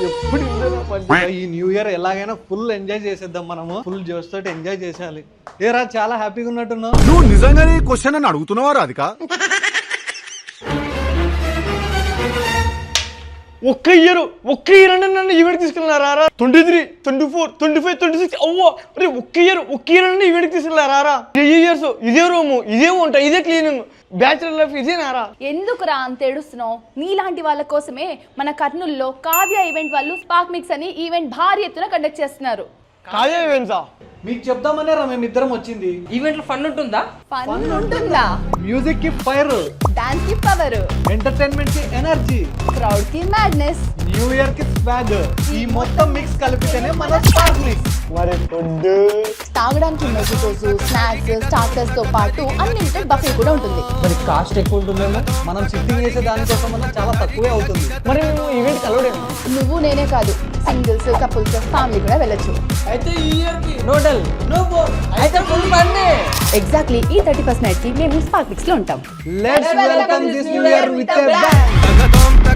ఎప్పుడు ఇంతేనా పండుగ? ఈ న్యూ ఇయర్ ఎలాగైనా ఫుల్ ఎంజాయ్ చేసేద్దాం, మనము ఫుల్ జోష్ తోటి ఎంజాయ్ చేసేయాలి. ఏరా చాలా హ్యాపీగా ఉన్నట్టున్నావు. నువ్వు నిజంగానే క్వశ్చన్ అని అడుగుతున్నావా రాధిక? ఒక్క ఇయర్ అంటే నన్ను ఈవెంట్ తీసుకెళ్ళినారా? 23, 24, 25, 26 అవ్వో అరే ఒక్క ఇయర్ అంటే ఈవెంట్ తీసుకెళ్ళారా? ఇయర్స్ ఇదే రూము, ఇదే వంట, ఇదే క్లీనింగ్, బ్యాచులర్ లైఫ్ ఇదేనారా? ఎందుకురా అంత ఏడుస్తున్నావు? నీలాంటి వాళ్ళ కోసమే మన కర్నూలులో కావ్య ఈవెంట్ వాళ్ళు స్పార్క్ మిక్స్ అని ఈవెంట్ భారీ ఎత్తున కండక్ట్ చేస్తున్నారు. కావ్య ఈవెంట్సా? మీకు చెప్దామనే రా మేమిద్దరం వచ్చింది. ఈవెంట్ లో ఫన్ ఉంటుందా? ఫన్ ఉంటుందా? మ్యూజిక్ కి ఫైర్, డాన్స్ కి పవర్, ఎంటర్టైన్మెంట్ కి ఎనర్జీ, క్రౌడ్ కి మ్యాడ్నెస్, న్యూ ఇయర్ కి స్వాగ్, ఈ మొత్తం మిక్స్ కలిపితేనే మన స్పార్క్ మిక్స్. మరి ఫుడ్ తాగడానికి మెజికోస్, స్నాక్స్, స్టార్టర్స్ తో పాటు అన్లిమిటెడ్ బఫే కూడా ఉంటుంది. మరి కాస్ట్ ఎక్కువ ఉంటుందేమో. మనం సిట్టింగ్ చేసే దానికోసం వల్ల చాలా తక్కువే అవుతుంది. మరి మేము ఈవెంట్ కలవడేమో. నువ్వు నేనే కాదు, సింగిల్స్, కపుల్స్, ఫ్యామిలీ కూడా వెళ్ళొచ్చు. అయితే ఈ ఇయర్ కి నో డల్ నో బోర్, అయితే ఫుల్ ఫన్నే. ఎగ్జాక్ట్లీ ఈ 31st నైట్ కి మేము స్పార్క్ మిక్స్ లో ఉంటాం. Let's welcome this new year with a bang.